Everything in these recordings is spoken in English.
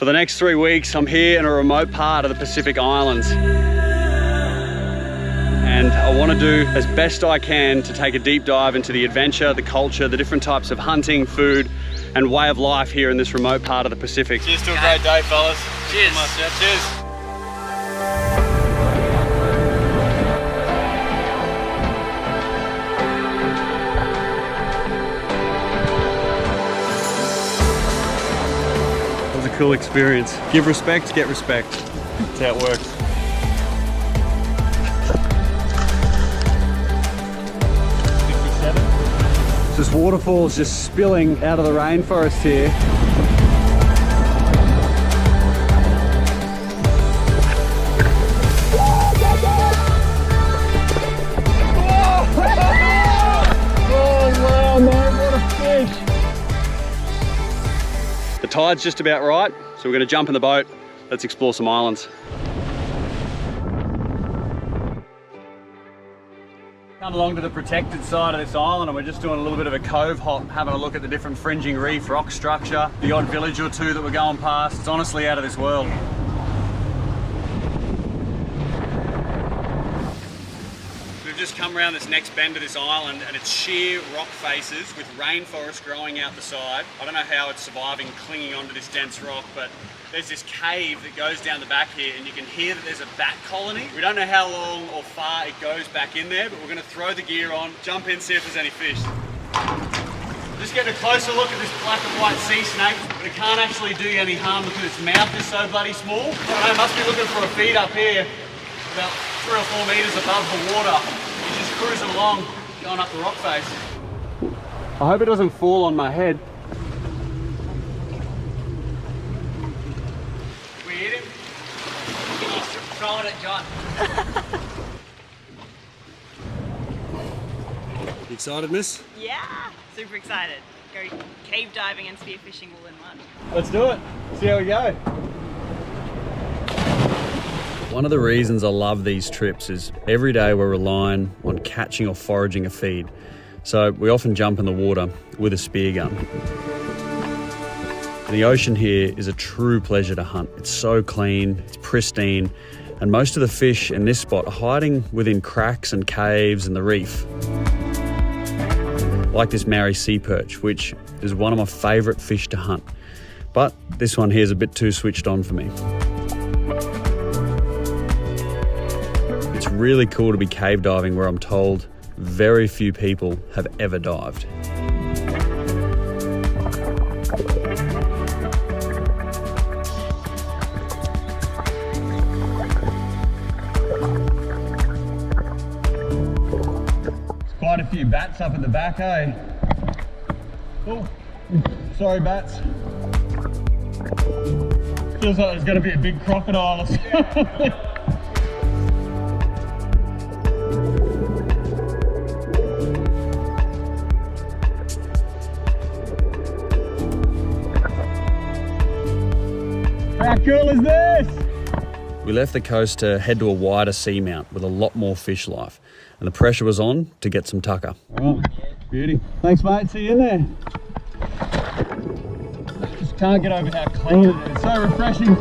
For the next 3 weeks, I'm here in a remote part of the Pacific Islands. And I want to do as best I can to take a deep dive into the adventure, the culture, the different types of hunting, food, and way of life here in this remote part of the Pacific. Cheers to a great day, fellas. Cheers. Cheers. It was a cool experience. Give respect, get respect. That's how it works. This waterfall is just spilling out of the rainforest here. Oh wow, man, what a fish! The tide's just about right, so we're going to jump in the boat. Let's explore some islands. Come along to the protected side of this island and we're just doing a little bit of a cove hop, having a look at the different fringing reef, rock structure, the odd village or two that we're going past. It's honestly out of this world. We've just come around this next bend of this island and it's sheer rock faces with rainforest growing out the side. I don't know how it's surviving clinging onto this dense rock, but there's this cave that goes down the back here and you can hear that there's a bat colony. We don't know how long or far it goes back in there, but we're going to throw the gear on, jump in, see if there's any fish. Just getting a closer look at this black and white sea snake, but it can't actually do you any harm because its mouth is so bloody small. I don't know, it must be looking for a feed up here, about 3 or 4 meters above the water. It's just cruising along, going up the rock face. I hope it doesn't fall on my head. Throwing it, John. You excited, miss? Yeah, super excited. Go cave diving and spearfishing all in one. Let's do it. See how we go. One of the reasons I love these trips is every day we're relying on catching or foraging a feed. So we often jump in the water with a spear gun. And the ocean here is a true pleasure to hunt. It's so clean, it's pristine, and most of the fish in this spot are hiding within cracks and caves and the reef. Like this Maori sea perch, which is one of my favourite fish to hunt. But this one here is a bit too switched on for me. It's really cool to be cave diving where I'm told very few people have ever dived. Quite a few bats up at the back, eh? Oh, sorry bats. Feels like there's going to be a big crocodile or something. How cool is this? We left the coast to head to a wider seamount with a lot more fish life, and the pressure was on to get some tucker. All right, beauty. Thanks, mate. See you in there. Just can't get over how clean it is. It's so refreshing.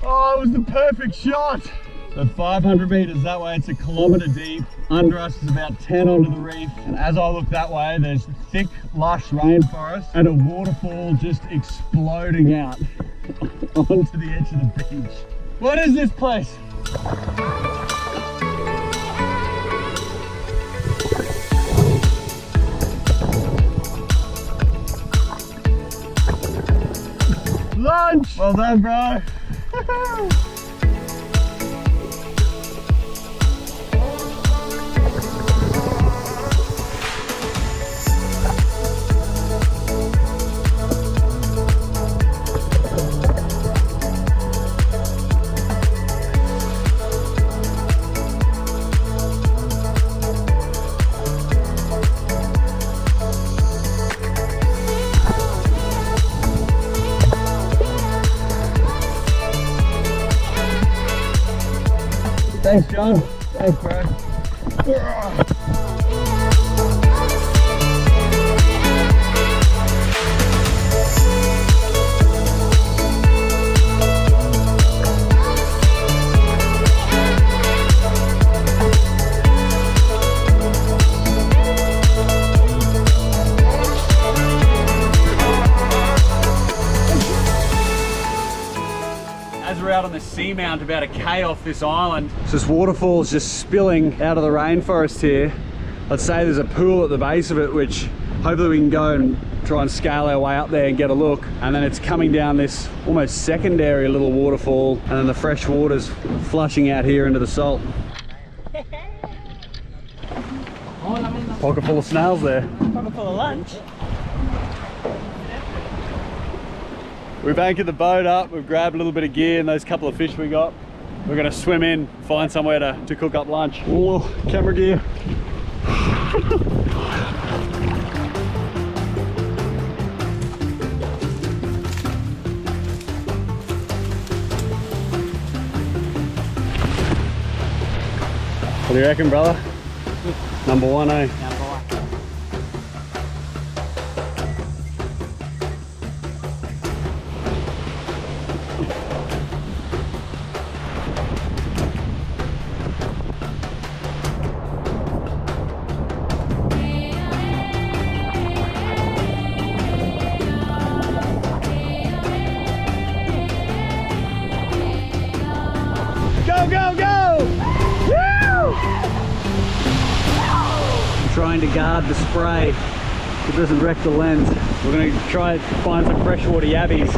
Oh, it was the perfect shot. At 500 meters that way, it's 1 kilometer deep. Under us is about 10 onto the reef. And as I look that way, there's thick, lush rainforest and a waterfall just exploding out onto the edge of the beach. What is this place? Lunch! Well done, bro. Thanks, John. Thanks, bro. As we're out on the seamount about a K off this island, this waterfall is just spilling out of the rainforest here. I'd say there's a pool at the base of it, which hopefully we can go and try and scale our way up there and get a look. And then it's coming down this almost secondary little waterfall, and then the fresh water's flushing out here into the salt. Pocket full of snails there. Pocket full of lunch. We've anchored the boat up, we've grabbed a little bit of gear and those couple of fish we got. We're gonna swim in, find somewhere to cook up lunch. Oh, camera gear. What do you reckon, brother? Number one, eh? Number one. Go, go, go! Woo! I'm trying to guard the spray so it doesn't wreck the lens. We're going to try to find some freshwater yabbies.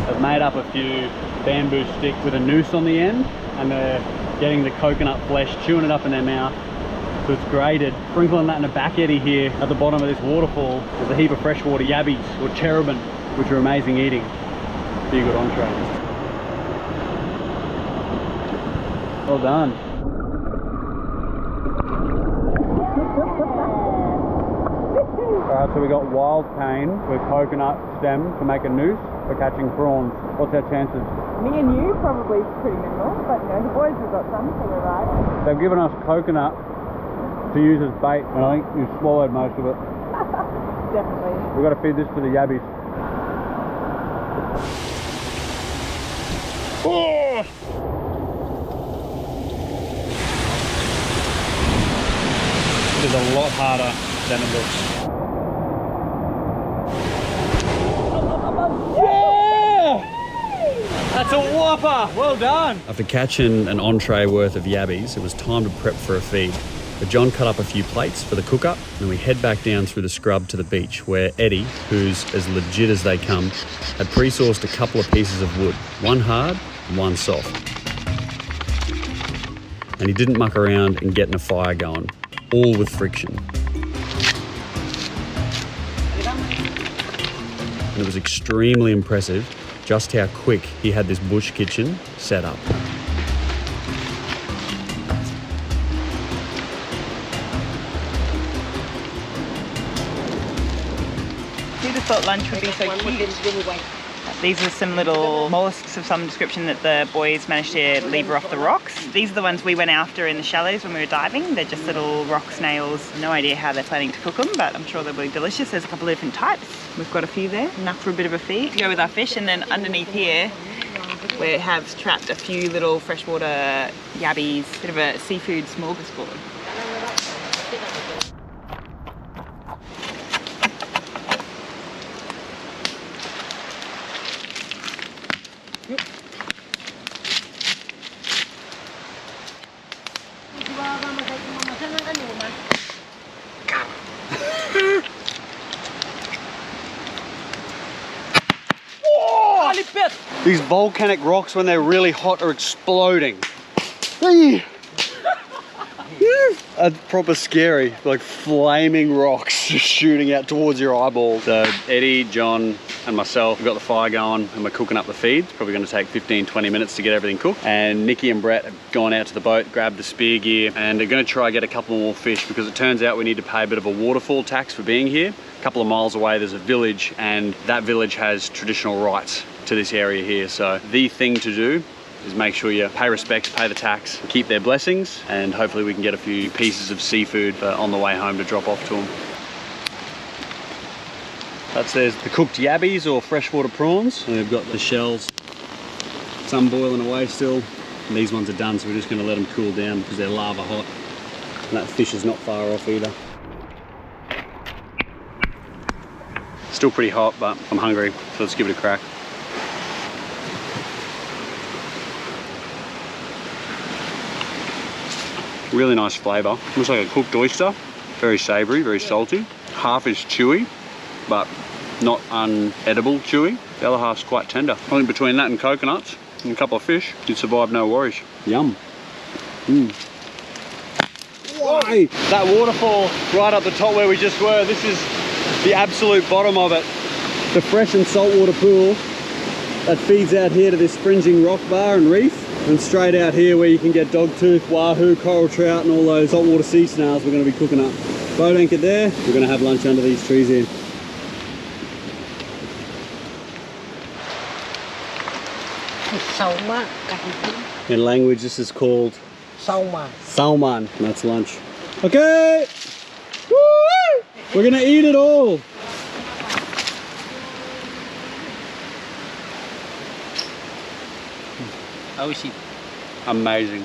I've made up a few bamboo sticks with a noose on the end, and they're getting the coconut flesh, chewing it up in their mouth so it's grated. Sprinkling that in a back eddy here at the bottom of this waterfall. There's a heap of freshwater yabbies, or cherubin, which are amazing eating. Be a good entree. Well done. Alright, so we got wild cane with coconut stem to make a noose for catching prawns. What's our chances? Me and you probably pretty minimal, but you know, the boys have got some, so we're right. They've given us coconut to use as bait, and I think you've swallowed most of it. Definitely. We've got to feed this to the yabbies. Oh! It is a lot harder than it looks. Yeah! That's a whopper! Well done! After catching an entree worth of yabbies, it was time to prep for a feed. But John cut up a few plates for the cook-up, and we head back down through the scrub to the beach, where Eddie, who's as legit as they come, had pre-sourced a couple of pieces of wood, one hard and one soft. And he didn't muck around in getting a fire going, all with friction. And it was extremely impressive just how quick he had this bush kitchen set up. Who'd have thought lunch would be so cute? These are some little mollusks of some description that the boys managed to lever off the rocks. These are the ones we went after in the shallows when we were diving. They're just little rock snails. No idea how they're planning to cook them, but I'm sure they'll be delicious. There's a couple of different types. We've got a few there, enough for a bit of a feed to go with our fish. And then underneath here, We have trapped a few little freshwater yabbies, bit of a seafood smorgasbord. These volcanic rocks, when they're really hot, are exploding. Are proper scary, like flaming rocks just shooting out towards your eyeballs. So Eddie, John and myself have got the fire going and we're cooking up the feed. It's probably going to take 15-20 minutes to get everything cooked. And Nikki and Brett have gone out to the boat, grabbed the spear gear, and they're going to try and get a couple more fish, because it turns out we need to pay a bit of a waterfall tax for being here. A couple of miles away there's a village, and that village has traditional rights to this area here. So the thing to do is make sure you pay respects, pay the tax, keep their blessings, and hopefully we can get a few pieces of seafood on the way home to drop off to them. There's the cooked yabbies or freshwater prawns, and we've got the shells, some boiling away still, and these ones are done, so we're just going to let them cool down because they're lava hot, and that fish is not far off either. Still pretty hot, but I'm hungry, so let's give it a crack. Really nice flavour. Looks like a cooked oyster. Very savoury, very salty. Half is chewy, but not unedible chewy. The other half's quite tender. I think between that and coconuts and a couple of fish, you'd survive no worries. Yum. Whoa. That waterfall right up the top where we just were, this is the absolute bottom of it. The fresh and saltwater pool that feeds out here to this springing rock bar and reef. And straight out here where you can get dogtooth, wahoo, coral trout and all those saltwater sea snails we're going to be cooking up. Boat anchored there, we're going to have lunch under these trees here. In language this is called salmon. And that's lunch. Okay! Woo! We're going to eat it all! Amazing.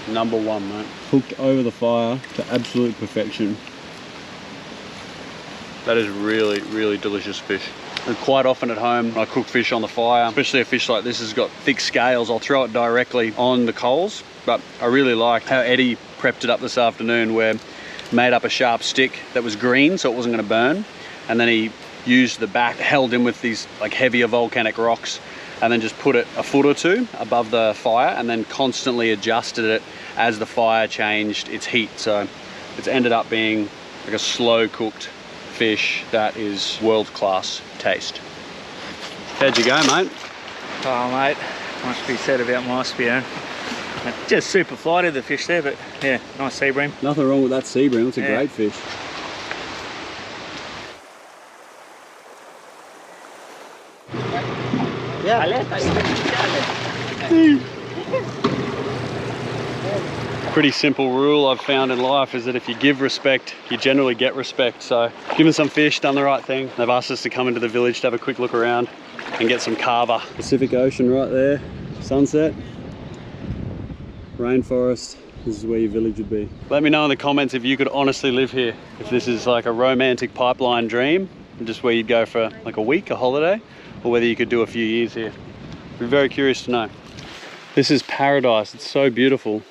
Number one, mate. Cooked over the fire to absolute perfection. That is really, really delicious fish. And quite often at home I cook fish on the fire, especially a fish like this has got thick scales. I'll throw it directly on the coals, but I really like how Eddie prepped it up this afternoon, where he made up a sharp stick that was green so it wasn't going to burn, and then he used the back held in with these like heavier volcanic rocks, and then just put it a foot or two above the fire and then constantly adjusted it as the fire changed its heat. So it's ended up being like a slow cooked fish that is world-class taste. How'd you go, mate? Oh, mate, much to be said about my spear. Just super flighty, the fish there, but yeah, nice sea bream. Nothing wrong with that sea bream, it's a great fish. Pretty simple rule I've found in life is that if you give respect, you generally get respect. So given some fish, done the right thing. They've asked us to come into the village to have a quick look around and get some carver. Pacific Ocean right there, sunset, rainforest. This is where your village would be. Let me know in the comments if you could honestly live here. If this is like a romantic pipeline dream, just where you'd go for like a week, a holiday, or whether you could do a few years here. I'd be very curious to know. This is paradise, it's so beautiful.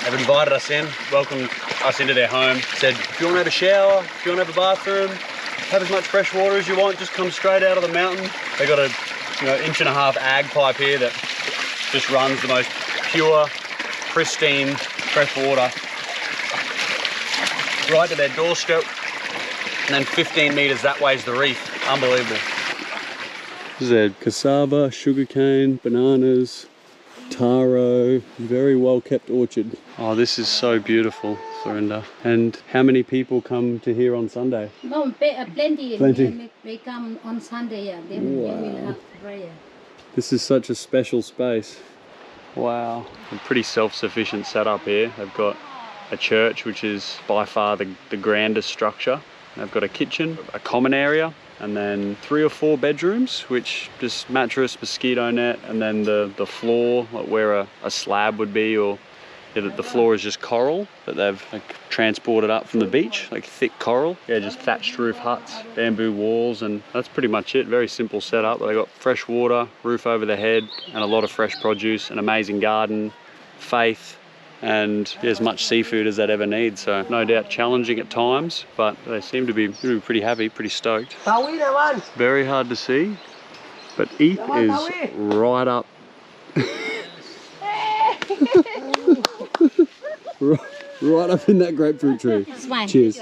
They've invited us in, welcomed us into their home, said if you want to have a shower, if you want to have a bathroom, have as much fresh water as you want, just come straight out of the mountain. They've got a 1.5-inch ag pipe here that just runs the most pure, pristine fresh water right to their doorstep. And then 15 meters that way is the reef. Unbelievable. This is cassava, sugarcane, bananas, taro, very well kept orchard. Oh, this is so beautiful, Florinda. And how many people come to here on Sunday? No, plenty. Plenty. They come on Sunday, yeah. Then we will have prayer. This is such a special space. Wow. A pretty self-sufficient setup here. They've got a church, which is by far the grandest structure They've got a kitchen, a common area, and then 3 or 4 bedrooms, which just mattress, mosquito net, and then the floor, like where a slab would be, or the floor is just coral that they've transported up from the beach, like thick coral. Yeah, just thatched roof huts, bamboo walls, and that's pretty much it. Very simple setup. They got fresh water, roof over the head, and a lot of fresh produce, an amazing garden, faith, and as much seafood as they'd ever need. So no doubt challenging at times, but they seem to be pretty happy, pretty stoked. Very hard to see, but Eth is right up. Right up in that grapefruit tree. Cheers.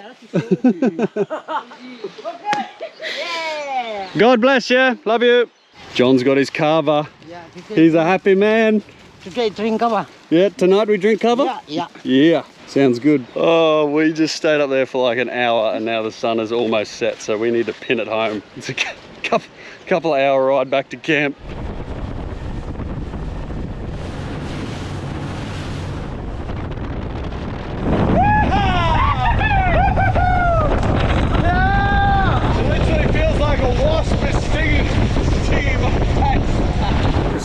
God bless you. Love you. John's got his kava. He's a happy man. Today drink kava. Yeah, tonight we drink kava? Yeah. Yeah, sounds good. Oh, we just stayed up there for like an hour and now the sun is almost set, so we need to pin it home. It's a couple hour ride back to camp.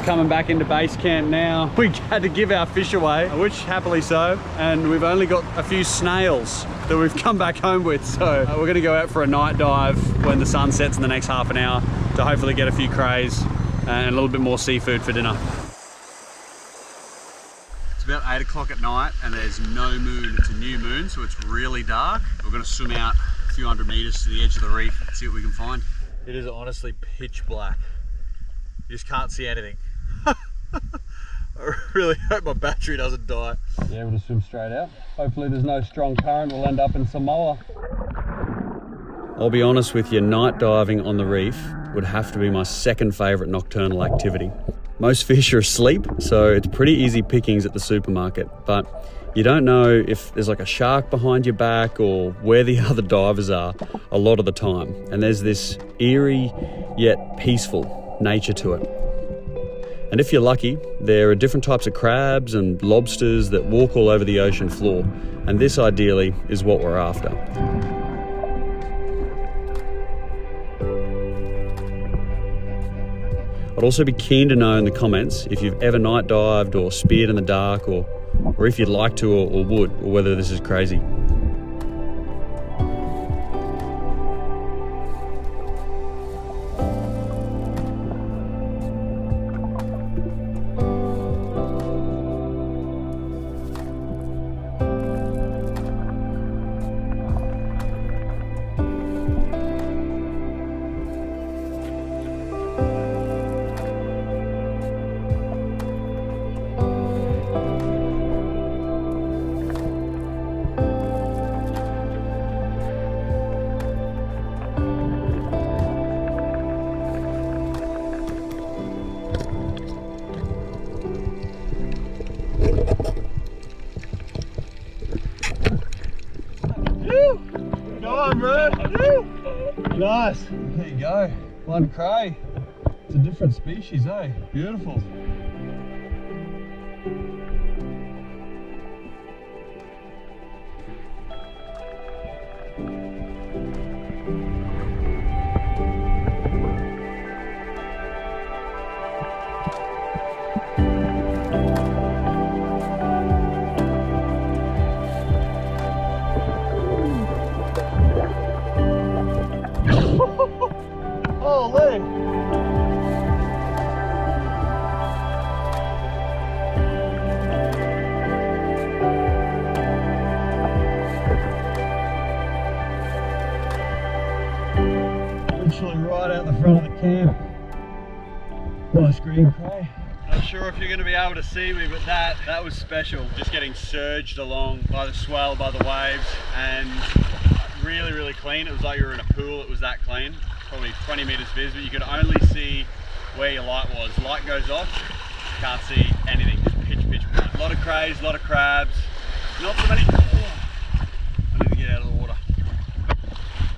Coming back into base camp now. We had to give our fish away, which happily so, and we've only got a few snails that we've come back home with, so we're going to go out for a night dive when the sun sets in the next half an hour to hopefully get a few crays and a little bit more seafood for dinner. It's about 8 o'clock at night and there's no moon. It's a new moon, so it's really dark. We're going to swim out a few hundred meters to the edge of the reef and see what we can find. It is honestly pitch black. You just can't see anything. I really hope my battery doesn't die. Yeah, we'll just swim straight out. Hopefully there's no strong current, we'll end up in Samoa. I'll be honest with you, night diving on the reef would have to be my second favourite nocturnal activity. Most fish are asleep, so it's pretty easy pickings at the supermarket, but you don't know if there's like a shark behind your back or where the other divers are a lot of the time. And there's this eerie yet peaceful nature to it. And if you're lucky, there are different types of crabs and lobsters that walk all over the ocean floor. And this ideally is what we're after. I'd also be keen to know in the comments if you've ever night dived or speared in the dark, or if you'd like to or would, or whether this is crazy. Nice. There you go. One cray. It's a different species, eh? Beautiful. Holy! Literally right out the front of the camp. Nice green cray. Not sure if you're going to be able to see me, but that was special. Just getting surged along by the swell, by the waves, and really, really clean. It was like you were in a pool. It was that clean. Probably 20 meters vis, but you could only see where your light was. Light goes off, can't see anything, just pitch black. A lot of crays, a lot of crabs, not so many.